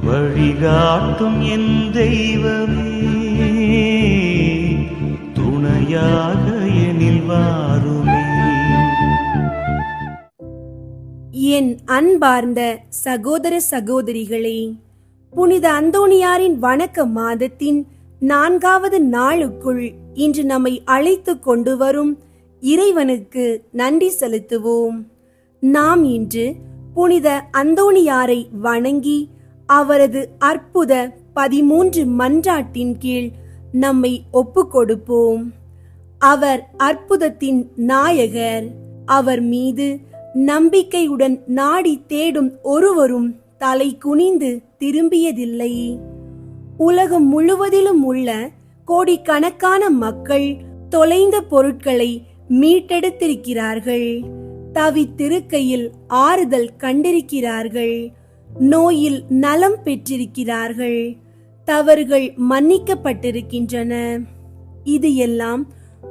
வழிகாட்டும் என் தெய்வமே, துணையாக எனில் வாருமே. என் அன்பார்ந்த சகோதர சகோதரிகளே, புனித அந்தோணியாரின் வணக்க மாதத்தின் 4வது நாளுக்குள் இன்று நம்மை அழைத்து கொண்டு வரும் இறைவனுக்கு நன்றி செலுத்துவோம். நாம் இன்று புனித அந்தோணியாரை வணங்கி அவரது அற்புத 13 மன்றாட்டின் கீழ் நம்மை ஒப்பு கொடுப்போம். அவர் அற்புதத்தின் நாயகர். அவர் மீது நம்பிக்கையுடன் நாடி தேடும் ஒருவரும் தலை குனிந்து திரும்பியதில்லை. உலகம் முழுவதிலும் உள்ள கோடிக்கணக்கான மக்கள் தொலைந்த பொருட்களை மீட்டெடுத்திருக்கிறார்கள். தவித்திருக்கையில் ஆறுதல் கண்டிருக்கிறார்கள். நோயில் நலம் பெற்றிருக்கிறார்கள். தவறுகள் மன்னிக்கப்பட்டிருக்கின்றன. இது எல்லாம்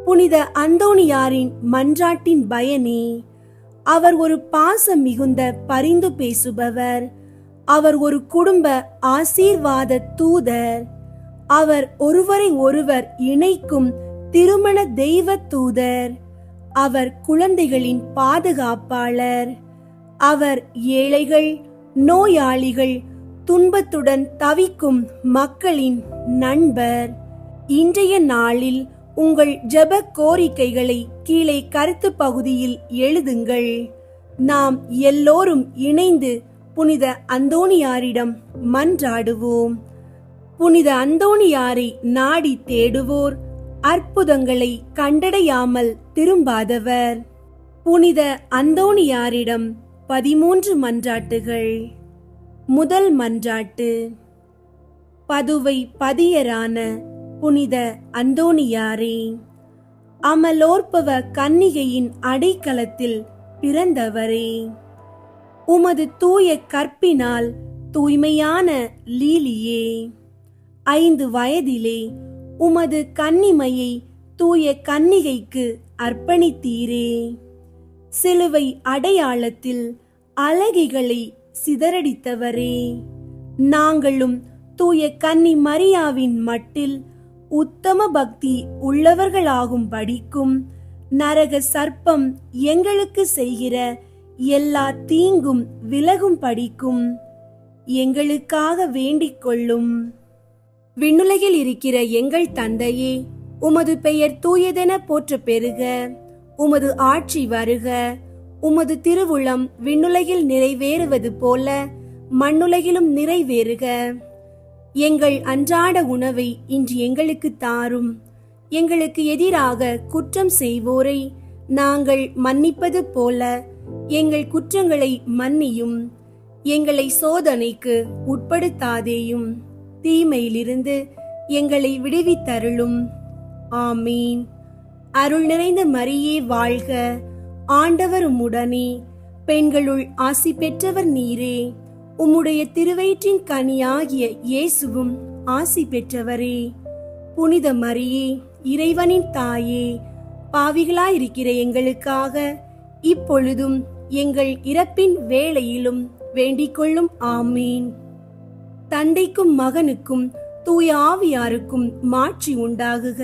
புனித அந்தோணியாரின் மன்றாட்டின் பயனே. அவர் ஒரு பாசம் மிகுந்த பரிந்து பேசுபவர். அவர் ஒரு குடும்ப ஆசீர்வாத தூதர். அவர் ஒருவரை ஒருவர் இணைக்கும் திருமண தெய்வ தூதர். அவர் குழந்தைகளின் பாதுகாப்பாளர். அவர் ஏழைகள், நோயாளிகள், துன்பத்துடன் தவிக்கும் மக்களின் நண்பர். இன்றைய நாளில் உங்கள் ஜெப கோரிக்கைகளை கீழே கருத்து பகுதியில் எழுதுங்கள். நாம் எல்லோரும் இணைந்து புனித அந்தோணியாரிடம் மன்றாடுவோம். புனித அந்தோணியாரை நாடி தேடுவோர் அற்புதங்களை கண்டடையாமல் திரும்பாதவர். புனித அந்தோணியாரிடம் 13 மன்றாட்டுகள். முதல் மன்றாட்டு. பதுவை பதியரான புனித அந்தோணியாரே, அமலோற்பவ கன்னிகையின் அடைக்கலத்தில் பிறந்தவரே, உமது தூய கற்பினால் தூய்மையான லீலியே, 5 வயதிலே உமது கன்னிமையை தூய கன்னிகைக்கு அர்ப்பணித்தீரே. சிலுவை அடையாளத்தில் அழகிகளை சிதறடித்தவரே, நாங்களும் தூய கன்னி மரியாவின் மட்டில் உத்தம பக்தி உள்ளவர்களாகும் படிக்கும் நரக சர்ப்பம் எங்களுக்கு செய்கிற எல்லா தீங்கும் விலகும் படிக்கும் எங்களுக்காக வேண்டிக் கொள்ளும். விண்ணுலகில் இருக்கிற எங்கள் தந்தையே, உமது பெயர் தூயதென போற்ற பெறுக. உமது ஆட்சி வருக. உமது திருவுளம் விண்ணுலகில் நிறைவேறுவது போல மண்ணுலகிலும் நிறைவேறுக. எங்கள் அன்றாட உணவை இன்று எங்களுக்கு தாரும். எங்களுக்கு எதிராக குற்றம் செய்வோரை நாங்கள் மன்னிப்பது போல எங்கள் குற்றங்களை மன்னியும். எங்களை சோதனைக்கு உட்படுத்தாதேயும், தீமையிலிருந்து எங்களை விடுவித்தருளும். ஆமீன். அருள் நிறைந்த மரியே வாழ்க. ஆண்டவர் உம்முடனே, பெண்களுள் ஆசி பெற்றவர் நீரே. உம்முடைய திருவயிற்றின் கனியாகிய இயேசுவும் ஆசி பெற்றவரே. புனித மரியே, இறைவனின் தாயே, பாவிகளாயிருக்கிற எங்களுக்காக இப்பொழுதும் எங்கள் இறப்பின் வேளையிலும் வேண்டிக் கொள்ளும். ஆமீன். தந்தைக்கும் மகனுக்கும் தூய ஆவியாருக்கும் மாட்சி உண்டாகுக.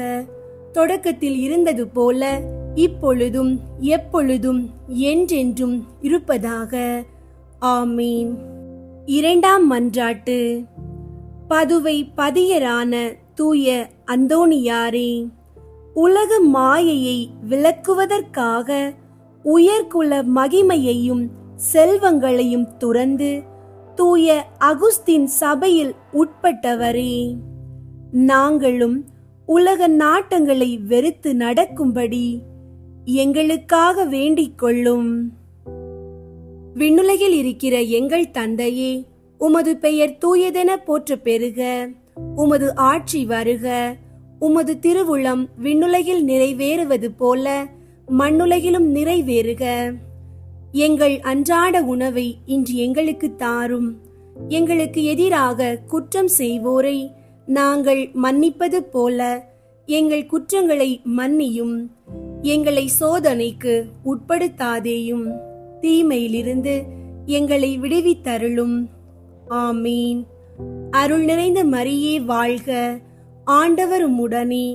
தொடக்கத்தில் இருந்தது போல இப்பொழுதும் எப்பொழுதும் என்றென்றும் இருப்பதாக. ஆமீன். இரண்டாம் மன்றாட்டு. பதுவை பதியரான தூய அந்தோணியாரே, உலக மாயையை விளக்குவதற்காக உயர்குல மகிமையையும் செல்வங்களையும் துறந்து தூய அகுஸ்தின் சபையில் உட்பட்டவரே, நாங்களும் உலக நாட்டங்களை வெறுத்து நடக்கும்படி எங்களுக்காக வேண்டிக் கொள்ளும். விண்ணுலகில் இருக்கிற எங்கள் தந்தையே, உமது பெயர் தூயதென போற்ற பெறுக. உமது ஆட்சி வருக. உமது திருவுளம் விண்ணுலகில் நிறைவேறுவது போல மண்ணுலகிலும் நிறைவேறுக. எங்கள் அன்றாட உணவை இன்று எங்களுக்கு தாரும். எங்களுக்கு எதிராக குற்றம் செய்வோரை நாங்கள் மன்னிப்பது போல எங்கள் குற்றங்களை மன்னியும். எங்களை சோதனைக்கு உட்படுத்தாதேயும், தீமையிலிருந்து எங்களை விடுவித்தருளும். ஆமீன். அருள் நிறைந்த மரியே வாழ்க, ஆண்டவர் உம்முடனே,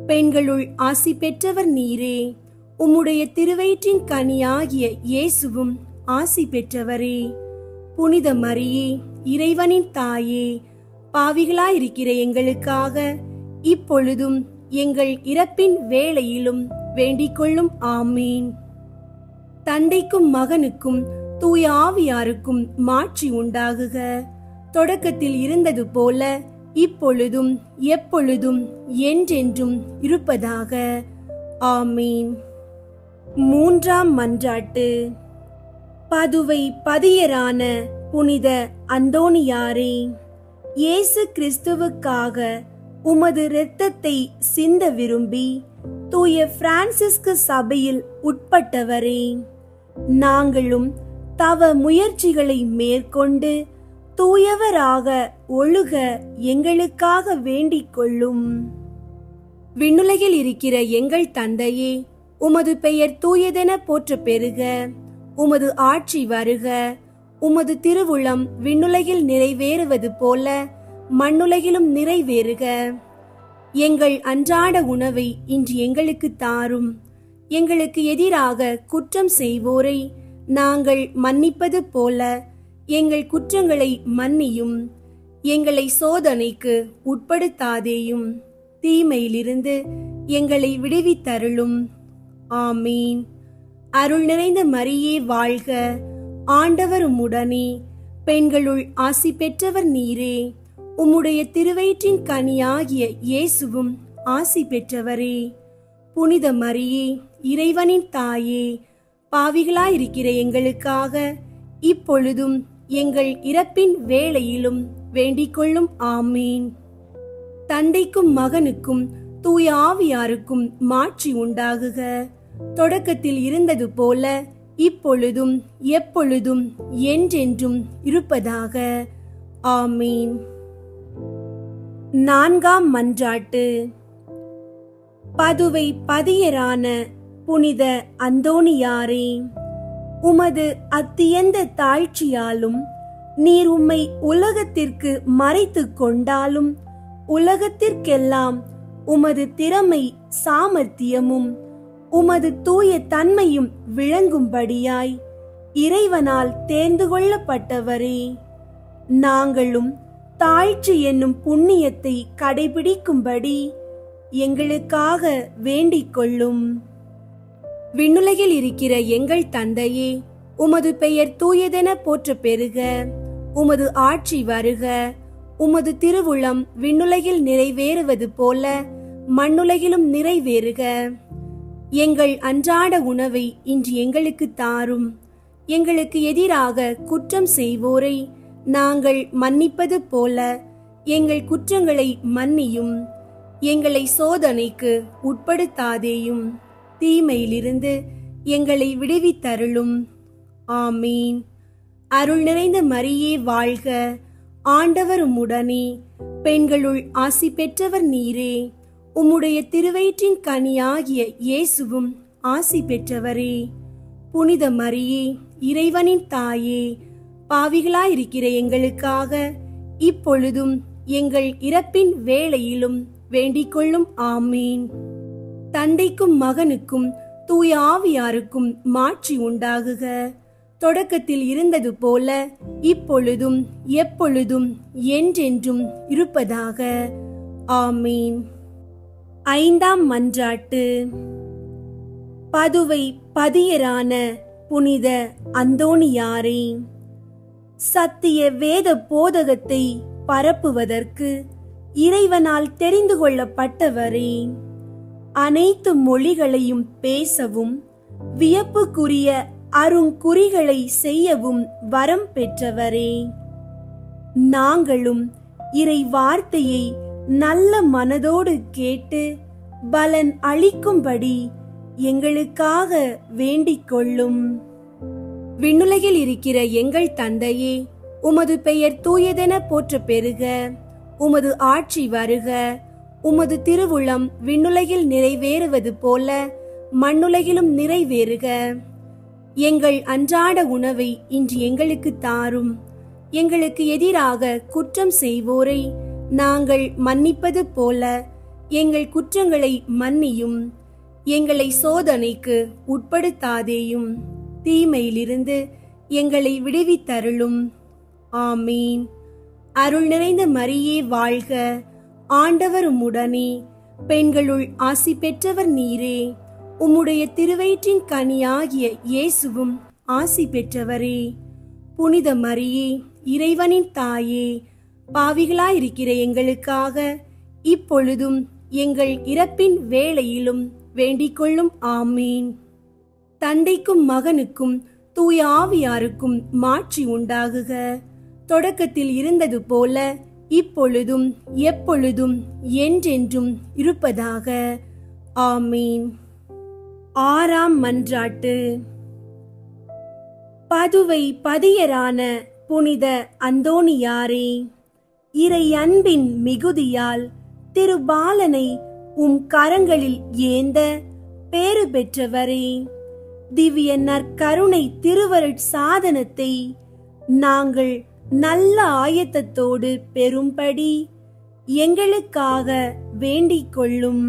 பெண்களுள் ஆசி பெற்றவர் நீரே. உம்முடைய திருவயிற்றின் கனியாகிய இயேசுவும் ஆசி பெற்றவரே. புனித மரியே, இறைவனின் தாயே, பாவிகளாயிருக்கிற எங்களுக்காக இப்பொழுதும் எங்கள் இறப்பின் வேளையிலும் வேண்டிக் கொள்ளும். ஆமீன். தந்தைக்கும் மகனுக்கும் தூய ஆவியாருக்கும் மாட்சி உண்டாகுக. தொடக்கத்தில் இருந்தது போல இப்பொழுதும் எப்பொழுதும் என்றென்றும் இருப்பதாக. ஆமீன். மூன்றாம் மன்றாட்டு. பதுவை பதியரான புனித அந்தோணியாரே, இயேசு கிறிஸ்துவுக்காக உமது இரத்தத்தை சிந்த விரும்பி தூய பிரான்சிஸ்கு சபையில் உட்பட்டவரே, நாங்களும் தவ முயற்சிகளை மேற்கொண்டு தூயவராக ஒழுக எங்களுக்காக வேண்டிக் கொள்ளும். விண்ணுலகில் இருக்கிற எங்கள் தந்தையே, உமது பெயர் தூயதென போற்ற பெறுக. உமது ஆட்சி வருக. உமது திருவுளம் விண்ணுலகில் நிறைவேறுவது போல மண்ணுலகிலும் நிறைவேறுக. எங்கள் அன்றாட உணவை இன்று எங்களுக்கு தாரும். எங்களுக்கு எதிராக குற்றம் செய்வோரை நாங்கள் மன்னிப்பது போல எங்கள் குற்றங்களை மன்னியும். எங்களை சோதனைக்கு உட்படுத்தாதேயும், தீமையிலிருந்து எங்களை விடுவித்தருளும். ஆமீன். அருள் நிறைந்த மரியே வாழ்க, ஆண்டவர் உம்முடனே, பெண்களுள் ஆசி பெற்றவர் நீரே. உம்முடைய திருவயிற்றின் கனியாகிய இயேசுவும் ஆசி பெற்றவரே. புனித மரியே, இறைவனின் தாயே, பாவிகளாயிருக்கிற எங்களுக்காக இப்பொழுதும் எங்கள் இறப்பின் வேளையிலும் வேண்டிக் கொள்ளும். ஆமீன். தந்தைக்கும் மகனுக்கும் தூய ஆவியாருக்கும் மாட்சி உண்டாகுக. தொடக்கத்தில் இருந்தது போல இப்பொழுதும் எப்பொழுதும் என்றென்றும் இருப்பதாக. ஆமீன். நான்காம் மன்றாட்டு. பதுவை பதியரான புனித அந்தோணியாரே, உமது அத்தியந்த தாழ்ச்சியாலும் நீர் உம்மை உலகத்திற்கு மறைத்துக் கொண்டாலும் உலகத்திற்கெல்லாம் உமது திறமை சாமர்த்தியமும் உமது தூய தன்மையும் விளங்கும்படியாய் இறைவனால் தேர்ந்து கொள்ளப்பட்டவரே, நாங்களும் தாழ்ச்சி என்னும் புண்ணியத்தை கடைபிடிக்கும்படி எங்களுக்காக வேண்டிக் கொள்ளும். விண்ணுலகில் இருக்கிற எங்கள் தந்தையே, உமது பெயர் தூயதென போற்ற பெறுக. உமது ஆட்சி வருக. உமது திருவுளம் விண்ணுலகில் நிறைவேறுவது போல மண்ணுலகிலும் நிறைவேறுக. எங்கள் அன்றாட உணவை இன்று எங்களுக்கு தாரும். எங்களுக்கு எதிராக குற்றம் செய்வோரை நாங்கள் மன்னிப்பது போல எங்கள் குற்றங்களை மன்னியும். எங்களை சோதனைக்கு உட்படுத்தாதேயும், தீமையிலிருந்து எங்களை விடுவித்தருளும். ஆமீன். அருள் நிறைந்த மரியே வாழ்க, ஆண்டவர் உம்முடனே, பெண்களுள் ஆசி பெற்றவர் நீரே. உம்முடைய திருவயிற்றின் கனியாகிய இயேசுவும் ஆசி பெற்றவரே. புனித மரியே, இறைவனின் தாயே, பாவிகளாயிருக்கிற எங்களுக்காக இப்பொழுதும் எங்கள் இறப்பின் வேளையிலும் வேண்டிக் கொள்ளும். ஆமீன். தந்தைக்கும் மகனுக்கும் தூய ஆவியாருக்கும் மாட்சி உண்டாகுக. தொடக்கத்தில் இருந்தது போல இப்பொழுதும் எப்பொழுதும் என்றென்றும் இருப்பதாக. ஆமீன். ஐந்தாம் மன்றாட்டு. பதுவை பதியரான புனித அந்தோணியாரே, சத்திய வேத போதகத்தை பரப்புவதற்கு இறைவனால் தெரிந்து கொள்ளப்பட்டவரே, அனைத்து மொழிகளையும் பேசவும் வியப்புக்குரிய அருங்குறிகளை செய்யவும் வரம் பெற்றவரே, நாங்களும் இறை வார்த்தையை நல்ல மனதோடு கேட்டு பலன் அளிக்கும்படி எங்களுக்காக வேண்டிக் கொள்ளும். விண்ணுலகில் இருக்கிற எங்கள் தந்தையே, உமது பெயர் தூயதென போற்ற பெறுக. உமது ஆட்சி வருக. உமது திருவுளம் விண்ணுலகில் நிறைவேறுவது போல மண்ணுலகிலும் நிறைவேறுக. எங்கள் அன்றாட உணவை இன்று எங்களுக்கு தாரும். எங்களுக்கு எதிராக குற்றம் செய்வோரை நாங்கள் மன்னிப்பது போல எங்கள் குற்றங்களை மன்னியும். எங்களை சோதனைக்கு உட்படுத்தாதேயும், தீமையிலிருந்து எங்களை விடுவித்தருளும். ஆமீன். அருள் நிறைந்த மரியே வாழ்க, ஆண்டவர் உம்முடனே, பெண்களுள் ஆசி பெற்றவர் நீரே. உம்முடைய திருவயிற்றின் கனியாகிய இயேசுவும் ஆசி பெற்றவரே. புனித மரியே, இறைவனின் தாயே, பாவிகளாயிருக்கிற எங்களுக்காக இப்பொழுதும் எங்கள் இறப்பின் வேளையிலும் வேண்டிக் கொள்ளும். ஆமீன். தந்தைக்கும் மகனுக்கும் தூய ஆவியாருக்கும் மாட்சி உண்டாகுக. தொடக்கத்தில் இருந்தது போல இப்பொழுதும் எப்பொழுதும் என்றென்றும் இருப்பதாக. ஆமீன். ஆறாம் மன்றாட்டு. பதுவை பதியரான புனித அந்தோணியாரே, இறை அன்பின் மிகுதியால் திருபாலனை உம் கரங்களில் ஏந்த பேறு பெற்றவரே, திவ்ய நற்கருணை திருவருட் சாதனத்தை நாங்கள் நல்ல ஆயத்தத்தோடு பெறும்படி எங்களுக்காக வேண்டிக் கொள்ளும்.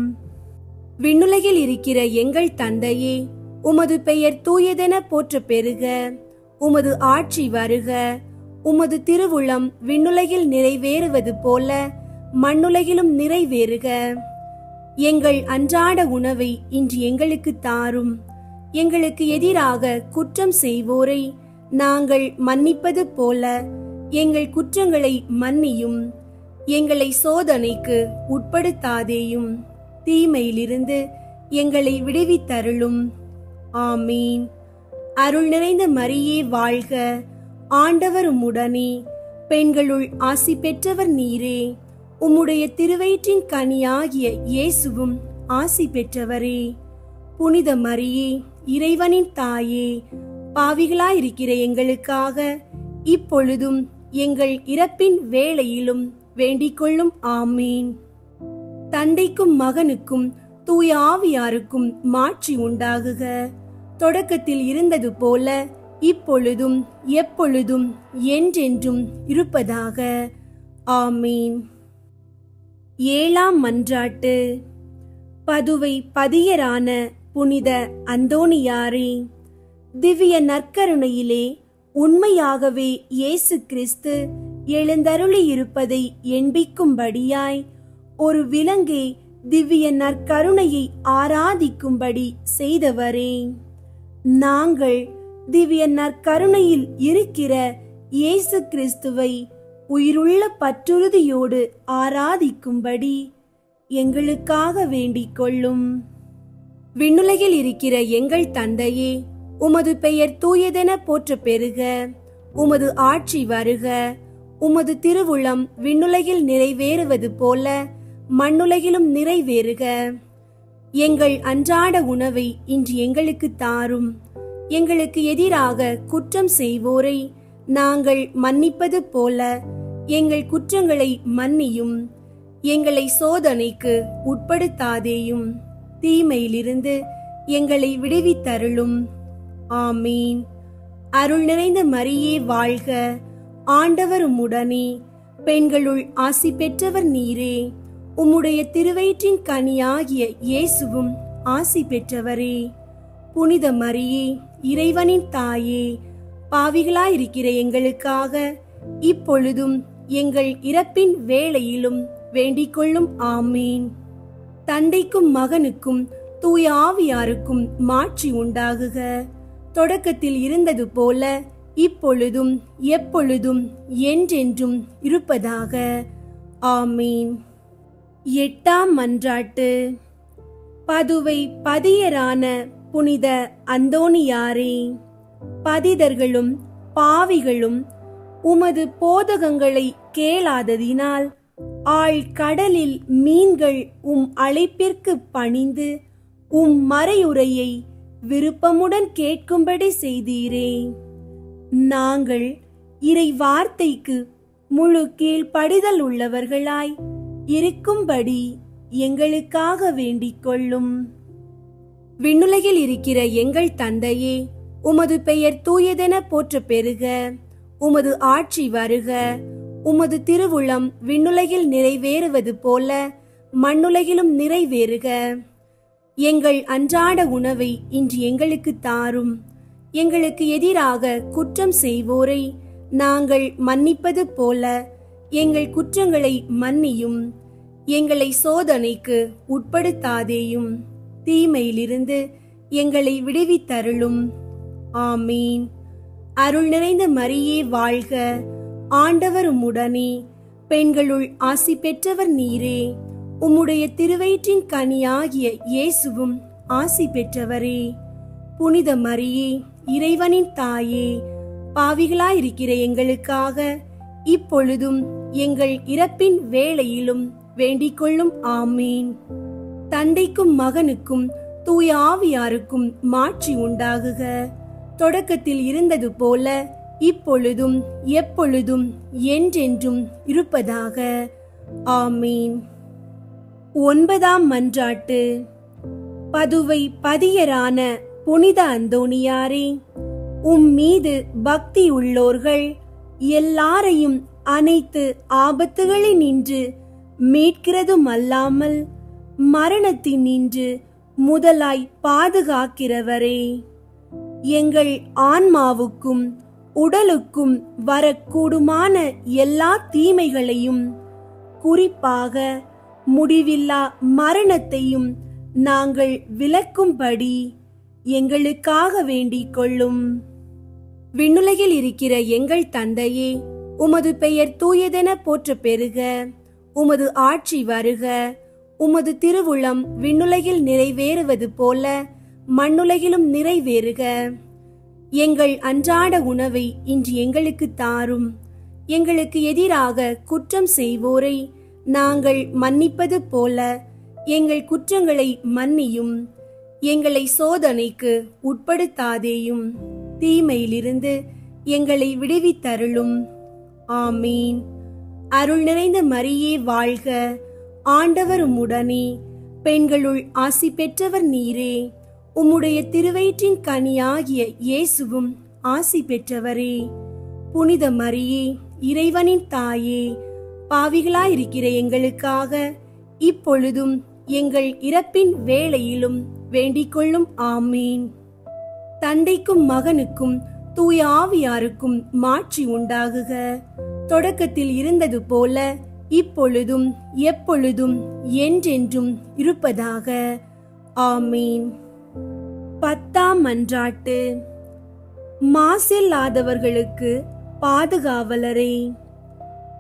விண்ணுலகில் இருக்கிற எங்கள் தந்தையே, உமது பெயர் தூயதென போற்ற பெறுக. உமது ஆட்சி வருக. உமது திருவுளம் விண்ணுலகில் நிறைவேறுவது போல மண்ணுலகிலும் நிறைவேறுக. எங்கள் அன்றாட உணவை இன்று எங்களுக்கு தாரும். எங்களுக்கு எதிராக குற்றம் செய்வோரை நாங்கள் மன்னிப்பது போல எங்கள் குற்றங்களை மன்னியும். எங்களை சோதனைக்கு உட்படுத்தாதேயும், தீமையிலிருந்து எங்களை விடுவித்தருளும். ஆமீன். அருள் நிறைந்த மரியே வாழ்க, ஆண்டவர் உம்முடனே, பெண்களுள் ஆசி பெற்றவர் நீரே. உம்முடைய திருவயிற்றின் கனியாகிய இயேசுவும் ஆசி பெற்றவரே. புனித மரியே, இறைவனின் தாயே, பாவிகளாயிருக்கிற எங்களுக்காக இப்பொழுதும் எங்கள் இறப்பின் வேளையிலும் வேண்டிக் கொள்ளும். ஆமீன். தந்தைக்கும் மகனுக்கும் தூய ஆவியாருக்கும் மாட்சி உண்டாகுக. தொடக்கத்தில் இருந்தது போல இப்பொழுதும் எப்பொழுதும் என்றென்றும் இருப்பதாக. ஆமீன். ஏழாம் மன்றாட்டு. பதுவை பதியரான புனித அந்தோணியாரே, திவ்ய நற்கருணையிலே உண்மையாகவே இயேசு கிறிஸ்து எழுந்தருளி இருப்பதை எண்பிக்கும்படியாய் ஒரு விலங்கை திவ்ய நற்கருணையை ஆராதிக்கும்படி செய்தவரே, நாங்கள் திவ்ய நற்கருணையில் இருக்கிற இயேசு கிறிஸ்துவை உயிருள்ள பற்றுறுதியோடு ஆராதிக்கும்படி எங்களுக்காக வேண்டிக் கொள்ளும். விண்ணுலகில் இருக்கிற எங்கள் தந்தையே, உமது பெயர் தூயதென போற்ற பெறுக. உமது ஆட்சி வருக. உமது திருவுளம் விண்ணுலகில் நிறைவேறுவது போல மண்ணுலகிலும் நிறைவேறுக. எங்கள் அன்றாட உணவை இன்று எங்களுக்கு தாரும். எங்களுக்கு எதிராக குற்றம் செய்வோரை நாங்கள் மன்னிப்பது போல எங்கள் குற்றங்களை மன்னியும். எங்களை சோதனைக்கு உட்படுத்தாதேயும், தீமையிலிருந்து எங்களை விடுவித்தருளும். ஆமீன். அருள் நிறைந்த மரியே வாழ்க, ஆண்டவர் உம்முடனே, பெண்களுள் ஆசி பெற்றவர் நீரே. உம்முடைய திருவயிற்றின் கனியாகிய இயேசுவும் ஆசி பெற்றவரே. புனித மரியே, இறைவனின் தாயே, பாவிகளாயிருக்கிற எங்களுக்காக இப்பொழுதும் எங்கள் இறப்பின் வேளையிலும் வேண்டிக் கொள்ளும். ஆமீன். தந்தைக்கும் மகனுக்கும் தூய ஆவியாருக்கும் மாட்சி உண்டாகுக. தொடக்கத்தில் இருந்தது போல இப்பொழுதும் எப்பொழுதும் என்றென்றும் இருப்பதாக. ஆமீன். எட்டாம் மன்றாட்டு. பதுவை பதியரான புனித அந்தோணியாரே, பதிதர்களும் பாவிகளும் உமது போதகங்களை கேளாததினால் ஆழ்கடலில் மீன்கள் உம் அழைப்பிற்கு பணிந்து உம் மறையுரையை விருப்பமுடன் கேட்கும்படி செய்தீரே. நாங்கள் இறை வார்த்தைக்கு முழு கீழ்ப்படிதல் உள்ளவர்களாய் இருக்கும்படி எங்களுக்காக வேண்டிக் கொள்ளும். விண்ணுலகில் இருக்கிற எங்கள் தந்தையே, உமது பெயர் தூயதென போற்ற பெறுக. உமது ஆட்சி வருக. உமது திருவுளம் விண்ணுலகில் நிறைவேறுவது போல மண்ணுலகிலும் நிறைவேறுக. எங்கள் அன்றாட உணவை இன்று எங்களுக்கு தாரும். எங்களுக்கு எதிராக குற்றம் செய்வோரை நாங்கள் மன்னிப்பது போல எங்கள் குற்றங்களை மன்னியும். எங்களை சோதனைக்கு உட்படுத்தாதேயும், தீமையிலிருந்து எங்களை விடுவித்தருளும். ஆமீன். அருள் நிறைந்த மரியே வாழ்க, ஆண்டவர் உம்முடனே, பெண்களுள் ஆசி பெற்றவர் நீரே. உம்முடைய திருவயிற்றின் கனியாகிய இயேசுவும் ஆசி பெற்றவரே. புனித மரியே, இறைவனின் தாயே, பாவிகளாயிருக்கிற எங்களுக்காக இப்பொழுதும் எங்கள் இறப்பின் வேளையிலும் வேண்டிக் கொள்ளும். ஆமீன். தந்தைக்கும் மகனுக்கும் தூய ஆவியாருக்கும் மாட்சி உண்டாகுக. தொடக்கத்தில் இருந்தது போல இப்பொழுதும் எப்பொழுதும் என்றென்றும் இருப்பதாக. ஆமீன். 9ஆம் மன்றாட்டு. பதுவை பதியரான புனித அந்தோணியாரே, உம் மீது பக்தி உள்ளோர்கள் எல்லாரையும் அனைத்து ஆபத்துகளினின்று மீட்கிறதும் அல்லாமல் மரணத்தினின்று முதலாய் பாதுகாக்கிறவரே, எங்கள் ஆன்மாவுக்கும் உடலுக்கும் வரக்கூடுமான எல்லா தீமைகளையும், குறிப்பாக முடிவில்லா மரணத்தையும் நாங்கள் விலக்கும்படி எங்களுக்காக வேண்டிக் கொள்ளும். விண்ணுலகில் இருக்கிற எங்கள் தந்தையே, உமது பெயர் தூயதென போற்ற பெறுக. உமது ஆட்சி வருக. உமது திருவுளம் விண்ணுலகில் நிறைவேறுவது போல மண்ணுலகிலும் நிறைவேறுக. எங்கள் அன்றாட உணவை இன்று எங்களுக்கு தாரும். எங்களுக்கு எதிராக குற்றம் செய்வோரை நாங்கள் மன்னிப்பது போல எங்கள் குற்றங்களை மன்னியும். எங்களை சோதனைக்கு உட்படுத்தாதேயும், தீமையிலிருந்து எங்களை விடுவித்தருளும். ஆமீன். அருள் நிறைந்த மரியே வாழ்க, ஆண்டவர் உம்முடனே, பெண்களுள் ஆசி பெற்றவர் நீரே. உம்முடைய திருவயிற்றின் கனியாகிய இயேசுவும் ஆசி பெற்றவரே. புனித மரியே, இறைவனின் தாயே, பாவிகளாயிருக்கிற எங்களுக்காக இப்பொழுதும் எங்கள் இறப்பின் வேளையிலும் வேண்டிக் கொள்ளும். ஆமீன். தந்தைக்கும் மகனுக்கும் தூய ஆவியாருக்கும் மாட்சி உண்டாகுக. தொடக்கத்தில் இருந்தது போல இப்பொழுதும் எப்பொழுதும் என்றென்றும் இருப்பதாக. ஆமீன். 10ஆம் மன்றாட்டு. மாசில்லாதவர்களுக்கு பாதுகாவலரே,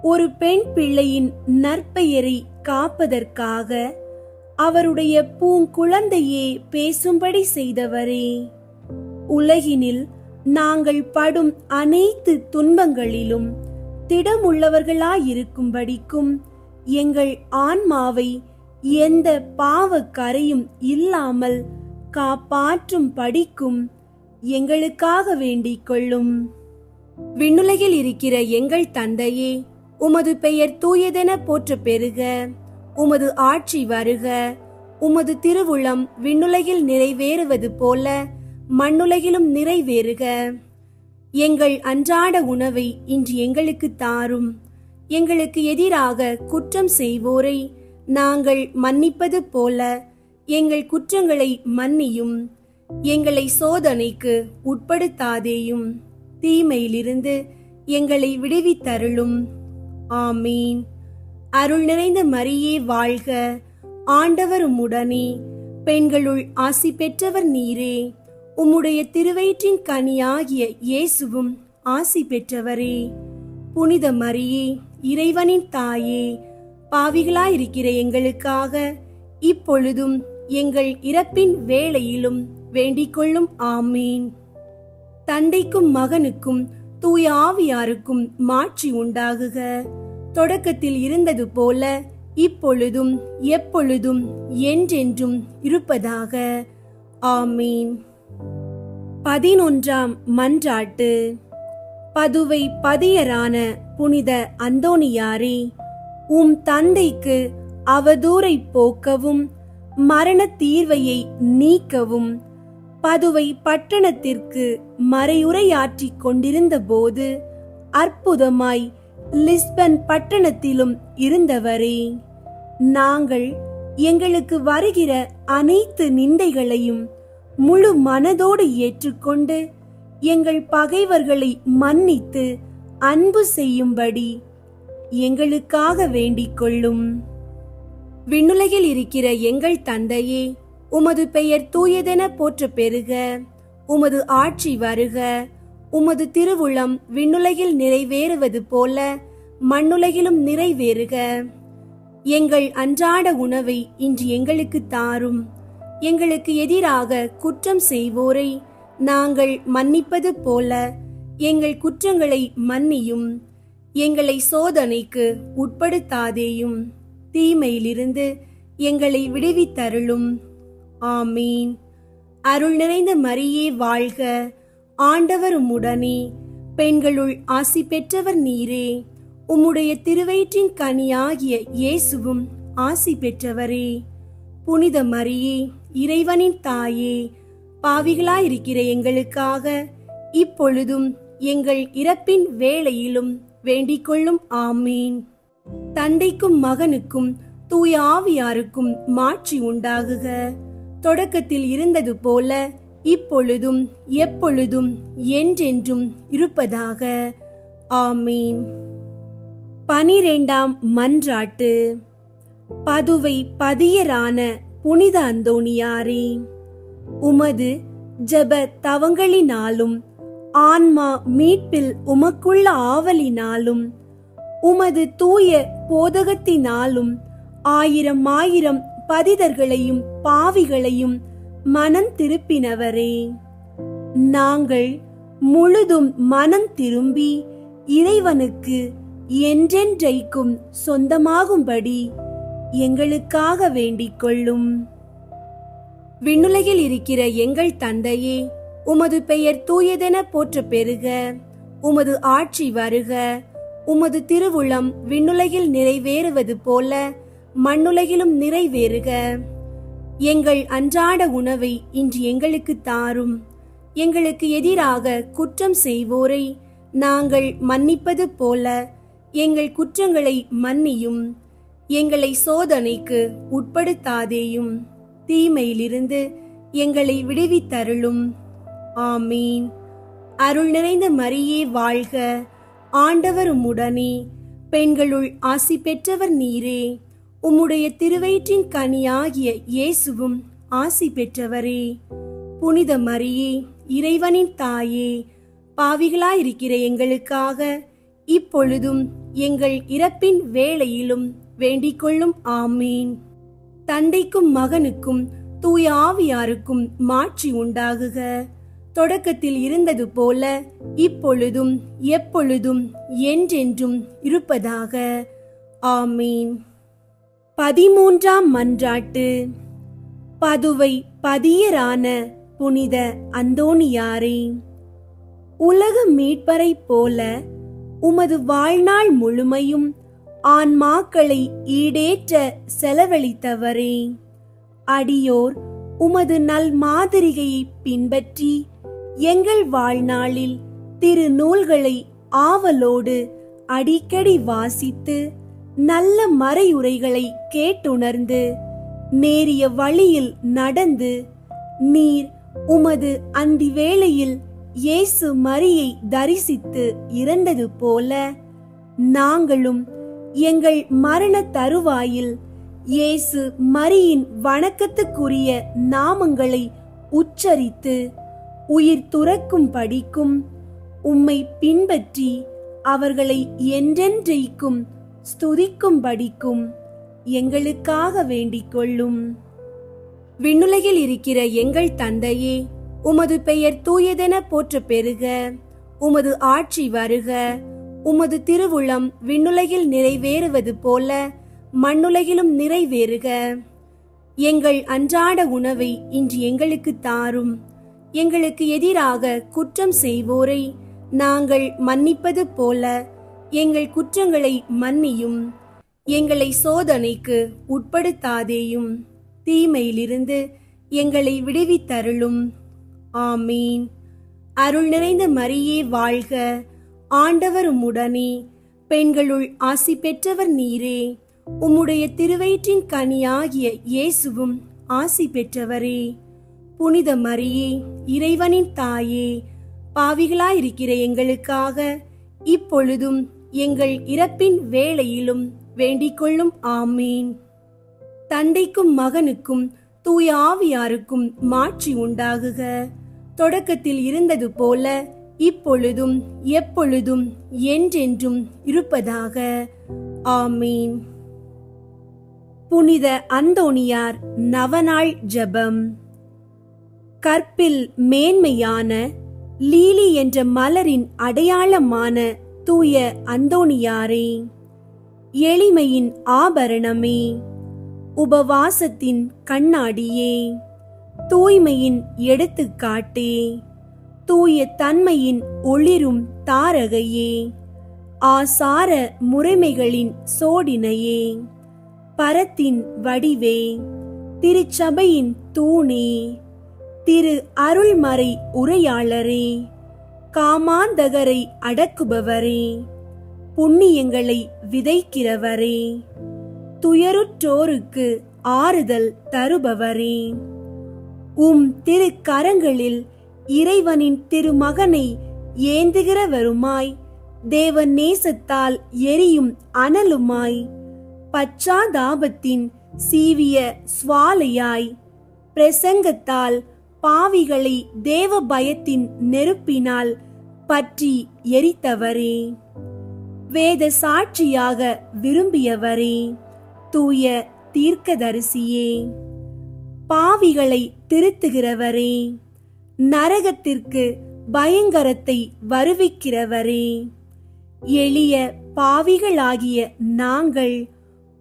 ஒரு பெண் பிள்ளையின் நற்பெயரை காப்பதற்காக அவருடைய பூங்குழந்தையே பேசும்படி செய்தவரே, உலகினில் நாங்கள் படும் அனைத்து துன்பங்களிலும் திடமுள்ளவர்களாயிருக்கும்படிக்கும் எங்கள் ஆன்மாவை எந்த பாவக்கரையும் இல்லாமல் காப்பாற்றும் படிக்கும் எங்களுக்காக வேண்டிக் கொள்ளும். விண்ணுலகில் இருக்கிற எங்கள் தந்தையே, உமது பெயர் தூயதென போற்ற பெறுக. உமது ஆட்சி வருக. உமது திருவுளம் விண்ணுலகில் நிறைவேறுவது போல மண்ணுலகிலும் நிறைவேறுக. எங்கள் அன்றாட உணவை இன்று எங்களுக்கு தாரும். எங்களுக்கு எதிராக குற்றம் செய்வோரை நாங்கள் மன்னிப்பது போல எங்கள் குற்றங்களை மன்னியும். எங்களை சோதனைக்கு உட்படுத்தாதேயும், தீமையிலிருந்து எங்களை விடுவித்தருளும். ஆமீன். அருள் நிறைந்த மரியே வாழ்க, ஆண்டவர் உம்முடனே, பெண்களுள் ஆசி பெற்றவர் நீரே. உம்முடைய திருவயிற்றின் கனியாகிய இயேசுவும் ஆசி பெற்றவரே. புனித மரியே, இறைவனின் தாயே, பாவிகளாயிருக்கிற எங்களுக்காக இப்பொழுதும் எங்கள் இறப்பின் வேளையிலும் வேண்டிக் கொள்ளும். ஆமீன். தந்தைக்கும் மகனுக்கும் தூய ஆவியாருக்கும் மாட்சி உண்டாகுக. தொடக்கத்தில் இருந்தது போல இப்பொழுதும் எப்பொழுதும் என்றென்றும் இருப்பதாக. ஆமீன். 11ஆம் மன்றாட்டு. பதுவை பதியரான புனித அந்தோணியாரே, உம் தந்தைக்கு அவதூறை போக்கவும் மரண தீர்வையை நீக்கவும் பதுவை பட்டணத்திற்கு மறையுரையாற்றிக் கொண்டிருந்த போது அற்புதமாய் லிஸ்பன் பட்டணத்திலும் இருந்தவரே, நாங்கள் எங்களுக்கு வருகிற அனைத்து நிந்தைகளையும் முழு மனதோடு ஏற்றுக்கொண்டு எங்கள் பகைவர்களை மன்னித்து அன்பு செய்யும்படி எங்களுக்காக வேண்டிக் கொள்ளும். விண்ணுலகில் இருக்கிற எங்கள் தந்தையே, உமது பெயர் தூயதென போற்ற பெறுக. உமது ஆட்சி வருக. உமது திருவுளம் விண்ணுலகில் நிறைவேறுவது போல மண்ணுலகிலும் நிறைவேறுக. எங்கள் அன்றாட உணவை இன்று எங்களுக்கு தாரும். எங்களுக்கு எதிராக குற்றம் செய்வோரை நாங்கள் மன்னிப்பது போல எங்கள் குற்றங்களை மன்னியும். எங்களை சோதனைக்கு உட்படுத்தாதேயும், தீமையிலிருந்து எங்களை விடுவித்தருளும். ஆமீன். அருள் நிறைந்த மரியே வாழ்க. ஆண்டவர் உம்முடனே, பெண்களுள் ஆசி பெற்றவர் நீரே. உம்முடைய திருவயிற்றின் கனியாகிய இயேசுவும் ஆசி பெற்றவரே. புனித மரியே, இறைவனின் தாயே, பாவிகளாயிருக்கிற எங்களுக்காக இப்பொழுதும் எங்கள் இறப்பின் வேளையிலும் வேண்டிக் கொள்ளும். ஆமீன். தந்தைக்கும் மகனுக்கும் தூய ஆவியாருக்கும் மாட்சி உண்டாகுக. தொடக்கத்தில் இருந்தது போல இப்பொழுதும் எப்பொழுதும் என்றென்றும் இருப்பதாக. ஆமீன். 12ஆம் மன்றாட்டு. பதுவை பதியரான புனித அந்தோணியாரே, உமது ஜெப தவங்களினாலும் ஆன்மா மீட்பில் உமக்குள்ள ஆவலினாலும் உமது தூய போதகத்தினாலும் ஆயிரம் ஆயிரம் பதிதர்களையும் பாவிகளையும் மனம் திருப்பினவரே, நாங்கள் முழுதும் மனம் திரும்பி இறைவனுக்கு என்றென்றைக்கும் சொந்தமாகும்படி எங்களுக்காக வேண்டிக் கொள்ளும். விண்ணுலகில் இருக்கிற எங்கள் தந்தையே, உமது பெயர் தூயதென போற்ற பெறுக. உமது ஆட்சி வருக. உமது திருவுளம் விண்ணுலகில் நிறைவேறுவது போல மண்ணுலகிலும் நிறைவேறுக. எங்கள் அன்றாட உணவை இன்று எங்களுக்கு தாரும். எங்களுக்கு எதிராக குற்றம் செய்வோரை நாங்கள் மன்னிப்பது போல எங்கள் குற்றங்களை மன்னியும். எங்களை சோதனைக்கு உட்படுத்தாதேயும், தீமையிலிருந்து எங்களை விடுவித்தருளும். ஆமீன். அருள் நிறைந்த மரியே வாழ்க. ஆண்டவர் உம்முடனே, பெண்களுள் ஆசி பெற்றவர் நீரே. உம்முடைய திருவயிற்றின் கனியாகிய இயேசுவும் ஆசி பெற்றவரே. புனித மரியே, இறைவனின் தாயே, பாவிகளாயிருக்கிற எங்களுக்காக இப்பொழுதும் எங்கள் இறப்பின் வேளையிலும் வேண்டிக் கொள்ளும். ஆமீன். தந்தைக்கும் மகனுக்கும் தூய ஆவியாருக்கும் மாட்சி உண்டாகுக. தொடக்கத்தில் இருந்தது போல இப்பொழுதும் எப்பொழுதும் என்றென்றும் இருப்பதாக. ஆமீன். 13ஆம் மன்றாட்டு. பதுவை பதியரான புனித அந்தோணியாரே, உலக மீட்பரை போல உமது வாழ்நாள் முழுமையும் ஆன்மாக்களை ஈடேற்ற செலவழித்தவரே, அடியோர் உமது நல் மாதிரிகையை பின்பற்றி எங்கள் வாழ்நாளில் திருநூல்களை ஆவலோடு அடிக்கடி வாசித்து நல்ல மறையுரைகளை கேட்டுணர்ந்து நேரிய வழியில் நடந்து நீர் உமது அந்தி வேளையில் இயேசு மரியை தரிசித்து இறந்தது போல நாங்களும் எங்கள் மரண தருவாயில் இயேசு மரியின் வணக்கத்துக்குரிய நாமங்களை உச்சரித்து உயிர் துறக்கும் படிக்கும் உம்மை பின்பற்றி அவர்களை என்றென்றைக்கும் ஸ்துதிக்கும் படிக்கும் எங்களுக்காக வேண்டிக் கொள்ளும். விண்ணுலகில் இருக்கிற எங்கள் தந்தையே, உமது பெயர் தூயதென போற்ற பெறுக. உமது ஆட்சி வருக. உமது திருவுளம் விண்ணுலகில் நிறைவேறுவது போல மண்ணுலகிலும் நிறைவேறுக. எங்கள் அன்றாட உணவை இன்று எங்களுக்கு தாரும். எங்களுக்கு எதிராக குற்றம் செய்வோரை நாங்கள் மன்னிப்பது போல எங்கள் குற்றங்களை மன்னியும். எங்களை சோதனைக்கு உட்படுத்தாதேயும், தீமையிலிருந்து எங்களை விடுவித்தருளும். ஆமீன். அருள் நிறைந்த மரியே வாழ்க, ஆண்டவர் உம்முடனே, பெண்களுள் ஆசி பெற்றவர் நீரே. உம்முடைய திருவயிற்றின் கனியாகிய இயேசுவும் ஆசி பெற்றவரே. புனித மரியே, இறைவனின் தாயே, பாவிகளாயிருக்கிற எங்களுக்காக இப்பொழுதும் எங்கள் இறப்பின் வேளையிலும் வேண்டிக் கொள்ளும். ஆமீன். தந்தைக்கும் மகனுக்கும் தூய ஆவியாருக்கும் மாட்சி உண்டாகுக. தொடக்கத்தில் இருந்தது போல இப்பொழுதும் எப்பொழுதும் என்றென்றும் இருப்பதாக. ஆமீன். புனித அந்தோணியார் நவநாள் ஜெபம். கற்பில் மேன்மையான லீலி என்ற மலரின் அடையாளமான தூய அந்தோணியாரே, எளிமையின் ஆபரணமே, உபவாசத்தின் கண்ணாடியே, தூய்மையின் எடுத்துக்காட்டே, தூய தன்மையின் ஒளிரும் தாரகையே, ஆசார முறைமைகளின் சோடினையே, பரத்தின் வடிவே, திருச்சபையின் தூணே, திரு அருள்மறை உரையாளரே, காமாந்தகரை அடக்குபவரே, புண்ணியங்களை விதைக்கிறவரே, துயருற்றோருக்கு ஆறுதல் தருபவரே, உம் திருக்கரங்களில் இறைவனின் திருமகனை ஏந்துகிறவருமாய், தேவ நேசத்தால் எரியும் அனலுமாய், பச்சாதாபத்தின் சீவிய சுவாலையாய், பிரசங்கத்தால் பாவிகளை தேவ பயத்தின் நெருப்பினால் பற்றி எரித்தவரே, வேத சாட்சியாக விரும்பியவரே, தூய தீர்க்கதரிசியே, பாவிகளை திருத்துகிறவரே, நரகத்திற்கு பயங்கரத்தை வருவிக்கிறவரே, எளிய பாவிகளாகிய நாங்கள்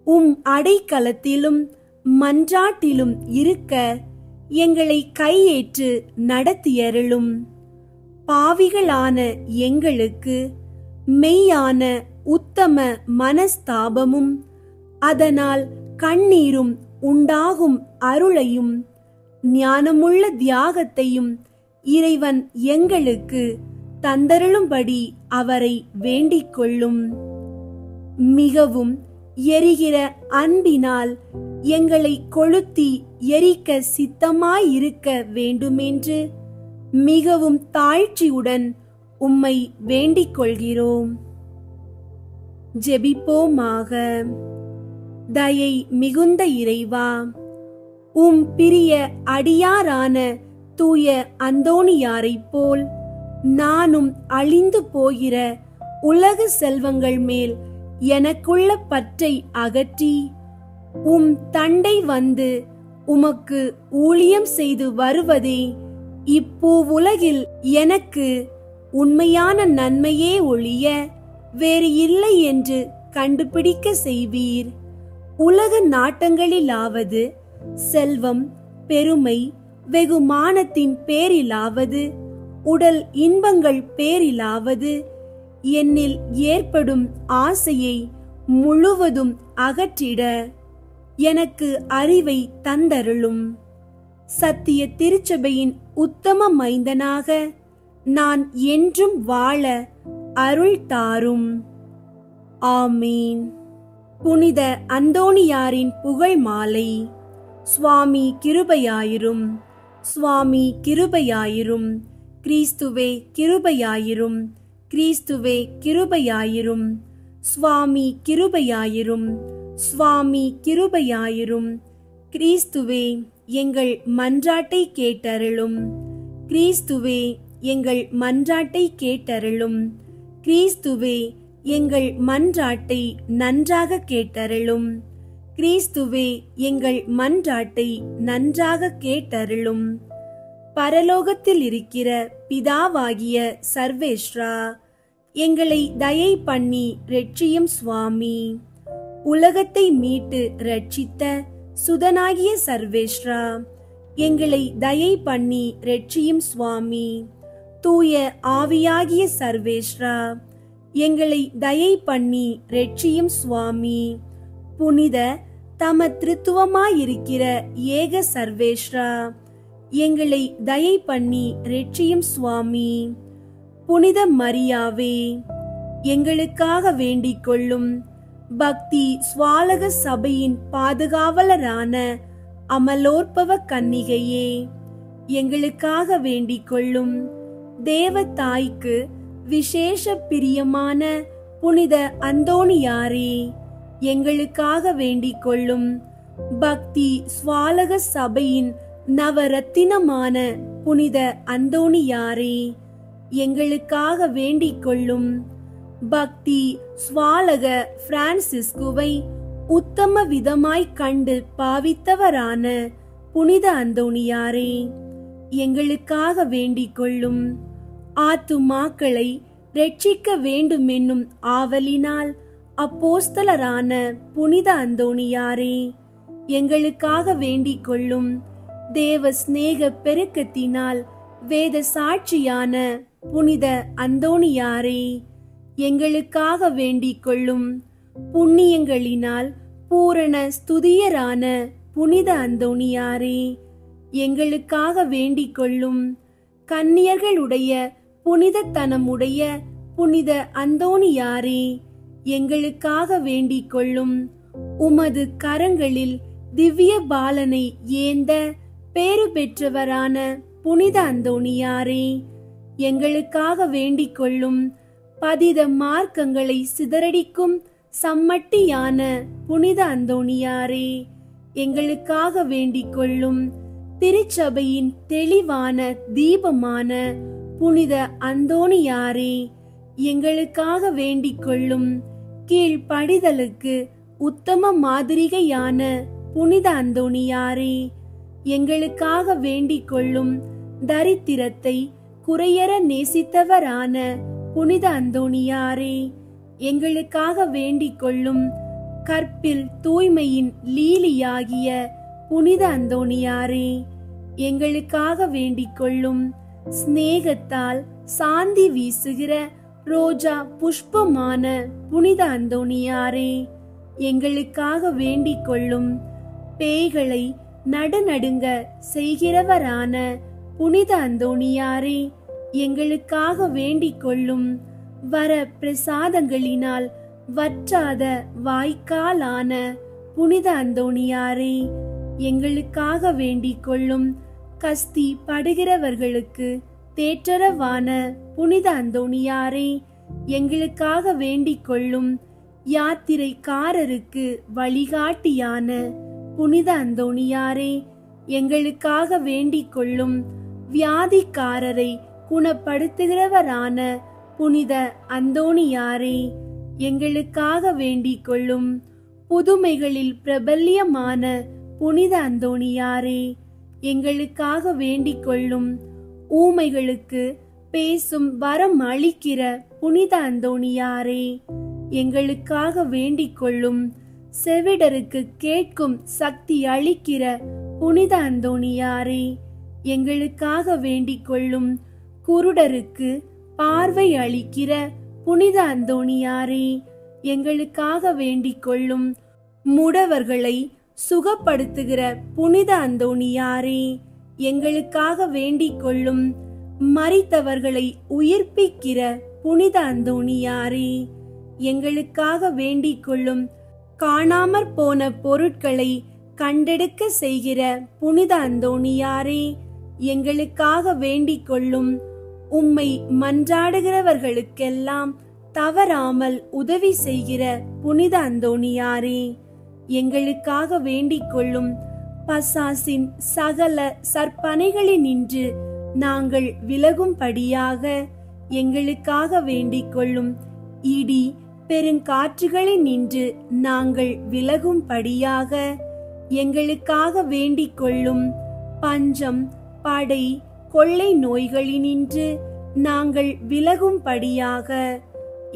உம் அடைக்கலத்திலும் மன்றாட்டிலும் இருக்க எங்களை கையேற்று நடத்தியருளும். பாவிகளான எங்களுக்கு மெய்யான உத்தம மனஸ்தாபமும் அதனால் கண்ணீரும் உண்டாகும் அருளையும் ஞானமுள்ள தியாகத்தையும் இறைவன் எங்களுக்கு தந்தருளும்படி அவரை வேண்டிக் கொள்ளும். மிகவும் எரிகிற அன்பினால் எங்களை கொளுத்தி எரிக்க சித்தமாயிருக்க வேண்டுமென்று மிகவும் தாழ்ச்சியுடன் உம்மை வேண்டிக் கொள்கிறோம். ஜெபிப்போமாக. தயை மிகுந்த இறைவா, உம் பிரிய அடியாரான தூய அந்தோணியாரைப் போல் நானும் அழிந்து போகிற உலக செல்வங்கள் மேல் எனக்குள்ள பற்றை அகற்றி உம் தண்டை வந்து உமக்கு ஊழியம் செய்து வருவதே இப்பூவுலகில் எனக்கு உண்மையான நன்மையே ஒழிய வேறு இல்லை என்று கண்டுபிடிக்க செய்வீர். உலக நாட்டங்களிலாவது, செல்வம், பெருமை, வெகுமானத்தின் பேரிலாவது, உடல் இன்பங்கள் பேரிலாவது என்னில் ஏற்படும் ஆசையை முழுவதும் அகற்றிட எனக்கு அறிவை தந்தருளும். சத்திய திருச்சபையின் உத்தம மைந்தனாக நான் என்றும் வாழ அருள் தாரும். ஆமீன். புனித அந்தோணியாரின் புகழ் மாலை. சுவாமி கிருபையாயிரும், சுவாமி கிருபையாயிரும், கிறிஸ்துவே கிருபையாயிரும், கிறிஸ்துவே கிருபையாயிரும், சுவாமி கிருபையாயிரும், சுவாமி கிருபையாயிரும். கிறிஸ்துவே எங்கள் மன்றாட்டை கேட்டருளும், கிறிஸ்துவே எங்கள் மன்றாட்டை கேட்டருளும், கிறிஸ்துவே எங்கள் மன்றாட்டை நன்றாக கேட்டருளும், கிறிஸ்துவே எங்கள் மன்றாட்டை நன்றாக கேட்டருளும். பரலோகத்தில் இருக்கிற பிதாவாகிய சர்வேஸ்வரா, எங்களை தயை பண்ணி இரட்சியும் சுவாமி. உலகத்தை மீட்டு இரட்சித்த சுதனாகிய சர்வேஸ்வரா, எங்களை தயை பண்ணி இரட்சியும் சுவாமி. தூய ஆவியாகிய சர்வேஸ்வரா, எங்களை தயை பண்ணி இரட்சியும் சுவாமி. புனித தம திருத்துவமாயிருக்கிற ஏக சர்வேஸ்வரா, எங்களை தயை பண்ணி ரட்சியும் சுவாமி. புனித மரியாவே, எங்களுக்காக வேண்டிக் கொள்ளும். பக்தி ஸ்வாலக சபையின் பாதுகாவலரான அமலோற்பவ கன்னிகையே, எங்களுக்காக வேண்டிக் கொள்ளும். தேவ தாய்க்கு விசேஷ பிரியமான புனித அந்தோணியாரே, எங்களுக்காக வேண்டிக் கொள்ளும். பக்தி ஸ்வாலக சபையின் நவரத்தினமான புனித அந்தோணியாரே, எங்களுக்காக வேண்டிக் கொள்ளும். பக்தி ஸ்வாலக பிரான்சிஸ்குவை உத்தம விதமாய் கண்டு பாவித்தவரான புனித அந்தோணியாரே, எங்களுக்காக வேண்டிக் கொள்ளும். ஆத்துமாக்களை ரட்சிக்க வேண்டுமென்னும் ஆவலினால் அப்போஸ்தலரான புனித அந்தோணியாரே, எங்களுக்காக வேண்டிக் கொள்ளும். தேவ சிநேக பெருக்கத்தினால் வேத சாட்சியான புனித அந்தோணியாரே, எங்களுக்காக வேண்டிக் கொள்ளும். புண்ணியங்களினால் பூரண ஸ்துதியரான புனித அந்தோணியாரே, எங்களுக்காக வேண்டிக் கொள்ளும். கன்னியர்களுடைய புனிதத்தனமுடைய புனித அந்தோணியாரே, எங்களுக்காக வேண்டிக் கொள்ளும். உமது கரங்களில் திவ்ய பாலனை ஏந்த பேறு பெற்றவரான புனித அந்தோணியாரே, எங்களுக்காக வேண்டிக் கொள்ளும். பதித மார்க்கங்களை சிதறடிக்கும் சம்மட்டியான புனித அந்தோணியாரே, எங்களுக்காக வேண்டிக் கொள்ளும். திருச்சபையின் தெளிவான தீபமான புனித அந்தோணியாரே, எங்களுக்காக வேண்டிக் கொள்ளும். கீழ்ப்படிதலுக்கு உத்தம மாதிரிகையான புனித அந்தோணியாரே, எங்களுக்காக வேண்டிக் கொள்ளும். தரித்திரத்தை குறையற நேசித்தவரான புனித அந்தோணியாரே, எங்களுக்காக வேண்டிக் கொள்ளும். கற்பில் தூய்மையின் லீலியாகிய புனித அந்தோணியாரே, எங்களுக்காக வேண்டிக் கொள்ளும். சிநேகத்தால் சாந்தி வீசுகிற ரோஜா புஷ்பமான புனித அந்தோணியாரே, எங்களுக்காக வேண்டிக் கொள்ளும். பேய்களை நடுநடுங்க செய்கிறவரான புனித அந்தோணியாரே, எங்களுக்காக வேண்டிக் கொள்ளும். வர பிரசாதங்களினால் வற்றாத வாய்க்காலான புனித அந்தோணியாரே, எங்களுக்காக வேண்டிக் கொள்ளும். கஸ்தி படுகிறவர்களுக்கு தேற்றரவான புனித அந்தோணியாரே, எங்களுக்காக வேண்டிக் கொள்ளும். யாத்திரைக்காரருக்கு வழிகாட்டியான புனித அந்தோணியாரே, எங்களுக்காக வேண்டிக் கொள்ளும். வியாதிக்காரரை குணப்படுத்துகிறவரான புனித அந்தோணியாரே, எங்களுக்காக வேண்டிக் கொள்ளும். புதுமைகளில் பிரபல்யமான புனித அந்தோணியாரே, எங்களுக்காக வேண்டிக் கொள்ளும். ஊமைகளுக்கு பேசும் வரம் அளிக்கிற புனித அந்தோணியாரே, எங்களுக்காக வேண்டிக் கொள்ளும். செவிடருக்கு கேட்கும் சக்தி அளிக்கிற புனித அந்தோணியாரே, எங்களுக்காக வேண்டிக் கொள்ளும். குருடருக்கு பார்வை அளிக்கிற புனித அந்தோணியாரே, எங்களுக்காக வேண்டிக் கொள்ளும். முடவர்களை சுகப்படுத்துகிற புனித அந்தோணியாரே, எங்களுக்காக வேண்டிக் கொள்ளும். மரித்தவர்களை உயிர்ப்பிக்கிற புனித அந்தோணியாரே, எங்களுக்காக வேண்டிக் கொள்ளும். காணாமற் போன பொருட்களை கண்டெடுக்க செய்கிற புனித அந்தோணியாரே, எங்களுக்காக வேண்டிக் கொள்ளும். உம்மை மன்றாடுகிறவர்களுக்கெல்லாம் தவறாமல் உதவி செய்கிற புனித அந்தோணியாரே, எங்களுக்காக வேண்டிக் கொள்ளும். பசாசின் சகல சற்பனைகளினின்று நாங்கள் விலகும்படியாக எங்களுக்காக வேண்டிக் கொள்ளும். இடி பெருங்காற்றுகளினின்று நாங்கள் விலகும்படியாக எங்களுக்காக வேண்டிக் கொள்ளும். பஞ்சம், படை, கொள்ளை நோய்களினின்று நாங்கள் விலகும்படியாக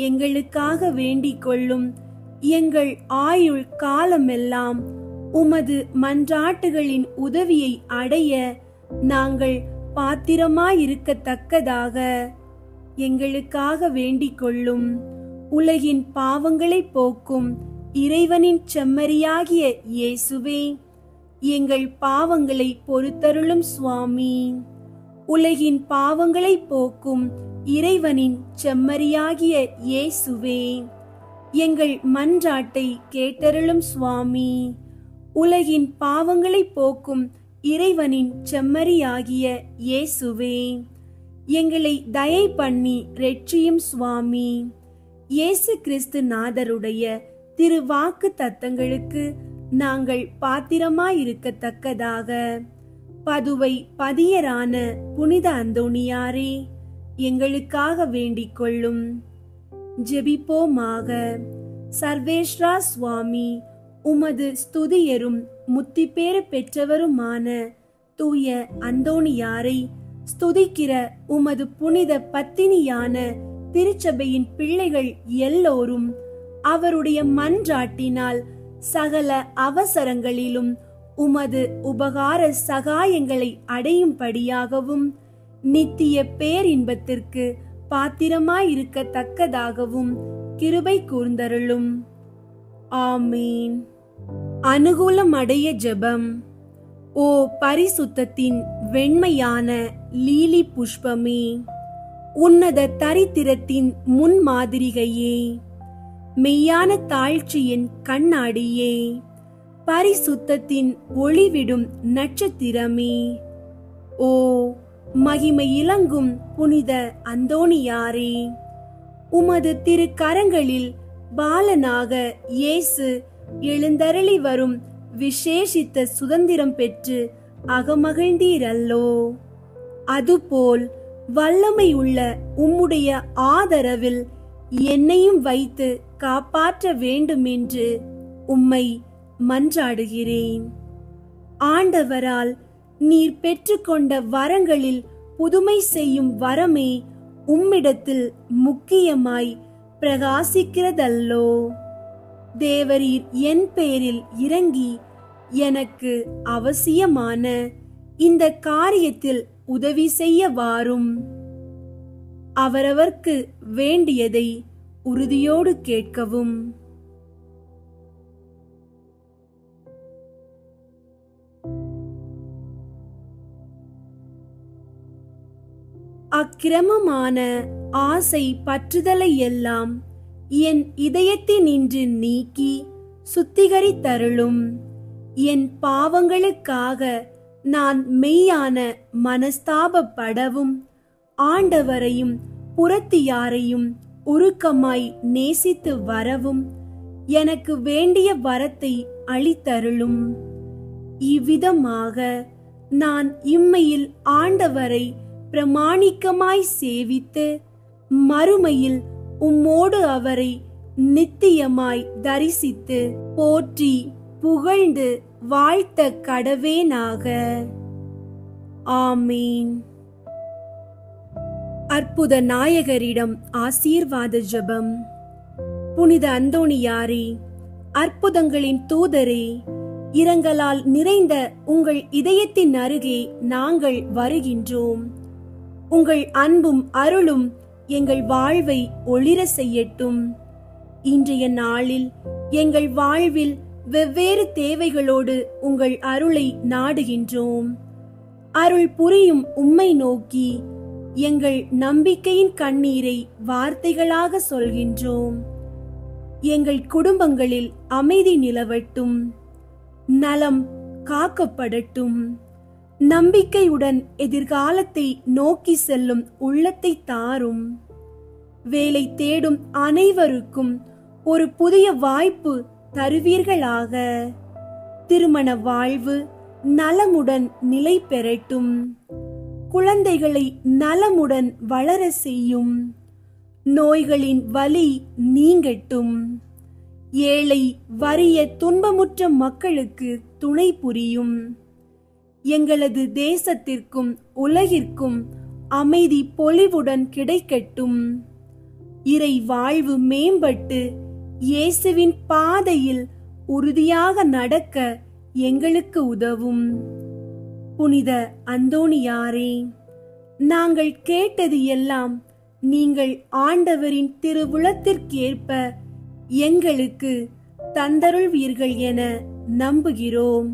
எங்களுக்காக வேண்டிக் கொள்ளும். எங்கள் ஆயுள் காலமெல்லாம் உமது மன்றாட்டுகளின் உதவியை அடைய நாங்கள் பாத்திரமாயிருக்கத்தக்கதாக எங்களுக்காக வேண்டிக் கொள்ளும். உலகின் பாவங்களை போக்கும் இறைவனின் செம்மறியாகிய இயேசுவே, எங்கள் பாவங்களை பொறுத்தருளும் சுவாமி. உலகின் பாவங்களை போக்கும் இறைவனின் செம்மறியாகிய இயேசுவே, எங்கள் மன்றாட்டை கேட்டருளும் சுவாமி. உலகின் பாவங்களை போக்கும் இறைவனின் செம்மறியாகிய இயேசுவே, எங்களை தயை பண்ணி இரட்சியும் சுவாமி. இயேசு கிறிஸ்து நாதருடைய திருவாக்கு தத்தங்களுக்கு நாங்கள் பாத்திரமாயிருக்கத்தக்கதாக பதுவை பதியரான புனித அந்தோணியாரே, எங்களுக்காக வேண்டிக் கொள்ளும். ஜெபிப்போமாக. சர்வேஸ்வரா சுவாமி, உமது ஸ்துதியரும் முத்திப்பேறு பெற்றவருமான தூய அந்தோணியாரை ஸ்துதிக்கிற உமது புனித பத்தினியான திருச்சபையின் பிள்ளைகள் எல்லோரும் அவருடைய மன்றாட்டினால் சகல அவசரங்களிலும் உமது உபகார சகாயங்களை அடையும்படியாகவும் நித்திய பேரின்பத்திற்கு பாத்திரமாயிருக்கத்தக்கதாகவும் கிருபை கூர்ந்தருளும். ஆமீன். அனுகூலம் அடைய ஜெபம். ஓ பரிசுத்தத்தின் வெண்மையான லீலி புஷ்பமே, உன்னத தரித்திரத்தின் முன்மாதிரிகையே, மெய்யான தாழ்ச்சியின் கண்ணாடியே, பரிசுத்தத்தின் ஒளிவிடும் நட்சத்திரமே, ஓ மகிமை இலங்கும் புனித அந்தோணியாரே, உமது திருக்கரங்களில் பாலனாக இயேசு எழுந்தருளி வரும் விசேஷித்த சுதந்திரம் பெற்று அகமகிழ்ந்தீரல்லோ, அதுபோல் வல்லமை உள்ள உம்முடைய ஆதரவில் என்னையும் வைத்து காப்பாற்ற வேண்டுமென்று உம்மை மன்றாடுகிறேன். ஆண்டவரால் நீர் பெற்றுக்கொண்ட வரங்களில் புதுமை செய்யும் வரமே உம்மிடத்தில் முக்கியமாய் பிரகாசிக்கிறதல்லோ. தேவரீர் என் பேரில் இறங்கி எனக்கு அவசியமான இந்த காரியத்தில் உதவி செய்ய வாரும். அவரவர்க்கு வேண்டியதை உறுதியோடு கேட்கவும். அக்கிரமமான ஆசை பற்றுதலை எல்லாம் என் இதயத்தினின்று நீக்கி சுத்திகரித்தருளும். என் பாவங்களுக்காக நான் மெய்யான மனஸ்தாபப்படவும் ஆண்டவரையும் புரத்தியாரையும் உருக்கமாய் நேசித்து வரவும் எனக்கு வேண்டிய வரத்தை அளித்தருளும். இவ்விதமாக நான் இம்மையில் ஆண்டவரை பிரமாணிக்கமாய் சேவித்து மறுமையில் உம்மோடு அவரை நித்தியமாய் தரிசித்து போற்றி புகழ்ந்து வாழ்த்த கடவேனாக. ஆமீன். அற்புத நாயகரிடம் ஆசீர்வாத ஜெபம். புனித அந்தோணியாரே, அற்புதங்களின் தூதரே, இரங்கலால் நிறைந்த உங்கள் இதயத்தின் அருகே நாங்கள் வருகின்றோம். உங்கள் அன்பும் அருளும் எங்கள் வாழ்வை ஒளிர செய்யட்டும். இன்றைய நாளில் எங்கள் வாழ்வில் வெவ்வேறு தேவைகளோடு உங்கள் அருளை நாடுகின்றோம். அருள் புரியும் உம்மை நோக்கி எங்கள் நம்பிக்கையின் கண்ணீரை வார்த்தைகளாக சொல்கின்றோம். எங்கள் குடும்பங்களில் அமைதி நிலவட்டும், நலம் காக்கப்படட்டும். நம்பிக்கையுடன் எதிர்காலத்தை நோக்கி செல்லும் உள்ளத்தை தாரும். வேலை தேடும் அனைவருக்கும் ஒரு புதிய வாய்ப்பு தருவீர்களாக. திருமண வாழ்வு நலமுடன் நிலை பெறட்டும். குழந்தைகளை நலமுடன் வளர செய்யும். நோய்களின் வலி நீங்கட்டும். ஏழை வறிய துன்பமுற்ற மக்களுக்கு துணை புரியும். எங்களது தேசத்திற்கும் உலகிற்கும் அமைதி பொலிவுடன் கிடைக்கட்டும். இறை வாழ்வு மேம்பட்டு இயேசுவின் பாதையில் உறுதியாக நடக்க எங்களுக்கு உதவும். புனித அந்தோணியாரே, நாங்கள் கேட்டது எல்லாம் நீங்கள் ஆண்டவரின் திருவுளத்திற்கேற்ப எங்களுக்கு தந்தருள்வீர்கள் என நம்புகிறோம்.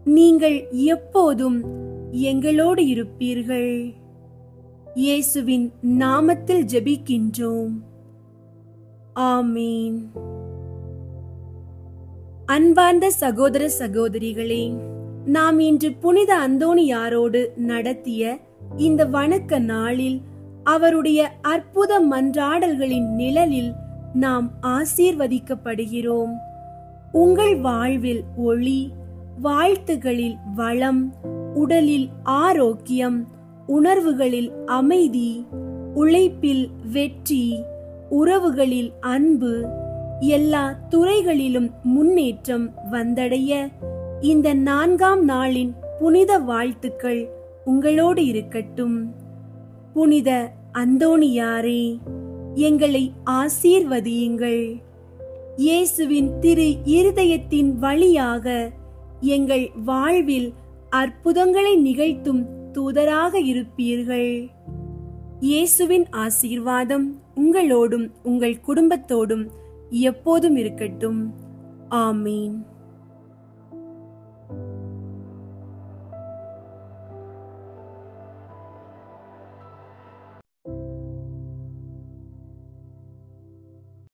நீங்கள் எப்போதும் எங்களோடு இருப்பீர்கள். இயேசுவின் நாமத்தில் ஜெபிக்கின்றோம். ஆமீன். அன்பார்ந்த சகோதர சகோதரிகளே, நாம் இன்று புனித அந்தோணியாரோடு நடத்திய இந்த வணக்க நாளில் அவருடைய அற்புத மன்றாடல்களின் நிழலில் நாம் ஆசீர்வதிக்கப்படுகிறோம். உங்கள் வாழ்வில் ஒளி, வாழ்த்துகளில் வளம், உடலில் ஆரோக்கியம், உணர்வுகளில் அமைதி, உழைப்பில் வெற்றி, உறவுகளில் அன்பு, எல்லா துறைகளிலும் முன்னேற்றம் வந்தடைய இந்த 4ஆம் நாளின் புனித வாழ்த்துக்கள் உங்களோடு இருக்கட்டும். புனித அந்தோணியாரே, எங்களை ஆசீர்வதியுங்கள். இயேசுவின் திரு இருதயத்தின் வழியாக எங்கள் வாழ்வில் அற்புதங்களை நிகழ்த்தும் தூதராக இருப்பீர்கள். இயேசுவின் ஆசீர்வாதம் உங்களோடும் உங்கள் குடும்பத்தோடும் எப்போதும் இருக்கட்டும். ஆமீன்.